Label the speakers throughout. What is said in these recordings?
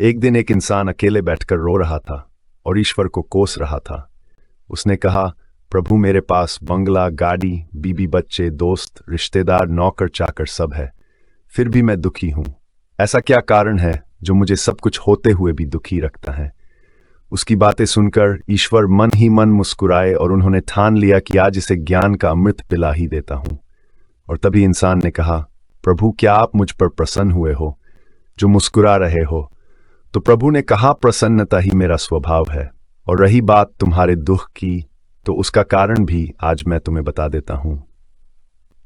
Speaker 1: एक दिन एक इंसान अकेले बैठकर रो रहा था और ईश्वर को कोस रहा था। उसने कहा, प्रभु मेरे पास बंगला, गाड़ी, बीबी, बच्चे, दोस्त, रिश्तेदार, नौकर चाकर सब है, फिर भी मैं दुखी हूं। ऐसा क्या कारण है जो मुझे सब कुछ होते हुए भी दुखी रखता है? उसकी बातें सुनकर ईश्वर मन ही मन मुस्कुराए और उन्होंने ठान लिया कि आज इसे ज्ञान का अमृत पिला ही देता हूं। और तभी इंसान ने कहा, प्रभु क्या आप मुझ पर प्रसन्न हुए हो जो मुस्कुरा रहे हो? तो प्रभु ने कहा, प्रसन्नता ही मेरा स्वभाव है। और रही बात तुम्हारे दुख की, तो उसका कारण भी आज मैं तुम्हें बता देता हूं।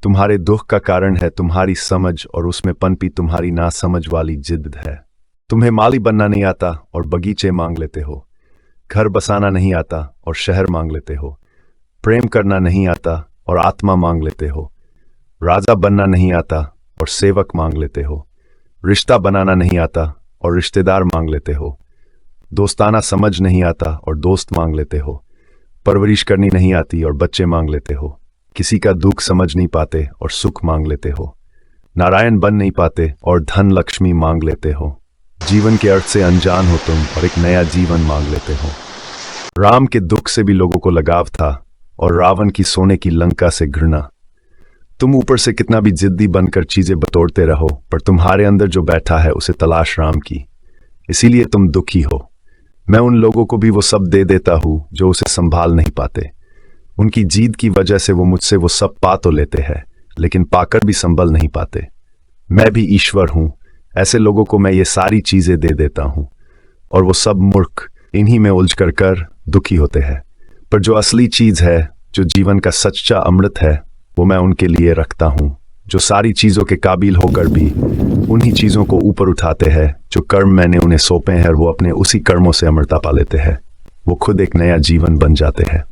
Speaker 1: तुम्हारे दुख का कारण है तुम्हारी समझ और उसमें पनपी तुम्हारी नासमझ वाली जिद है। तुम्हें माली बनना नहीं आता और बगीचे मांग लेते हो, घर बसाना नहीं आता और शहर मांग लेते हो, प्रेम करना नहीं आता और आत्मा मांग लेते हो, राजा बनना नहीं आता और सेवक मांग लेते हो, रिश्ता बनाना नहीं आता और रिश्तेदार मांग लेते हो, दोस्ताना समझ नहीं आता और दोस्त मांग लेते हो, परवरिश करनी नहीं आती और बच्चे मांग लेते हो, किसी का दुख समझ नहीं पाते और सुख मांग लेते हो, नारायण बन नहीं पाते और धन लक्ष्मी मांग लेते हो, जीवन के अर्थ से अनजान हो तुम और एक नया जीवन मांग लेते हो। राम के दुख से भी लोगों को लगाव था और रावण की सोने की लंका से घृणा। तुम ऊपर से कितना भी जिद्दी बनकर चीजें बटोरते रहो, पर तुम्हारे अंदर जो बैठा है उसे तलाश राम की, इसीलिए तुम दुखी हो। मैं उन लोगों को भी वो सब दे देता हूं जो उसे संभाल नहीं पाते। उनकी जीद की वजह से वो मुझसे वो सब पा तो लेते हैं, लेकिन पाकर भी संभल नहीं पाते। मैं भी ईश्वर हूं, ऐसे लोगों को मैं ये सारी चीजें दे देता हूं और वो सब मूर्ख इन्हीं में उलझ कर दुखी होते हैं। पर जो असली चीज है, जो जीवन का सच्चा अमृत है, वो मैं उनके लिए रखता हूं, जो सारी चीजों के काबिल होकर भी उन्हीं चीजों को ऊपर उठाते हैं जो कर्म मैंने उन्हें सौंपे हैं, और वो अपने उसी कर्मों से अमरता पा लेते हैं। वो खुद एक नया जीवन बन जाते हैं।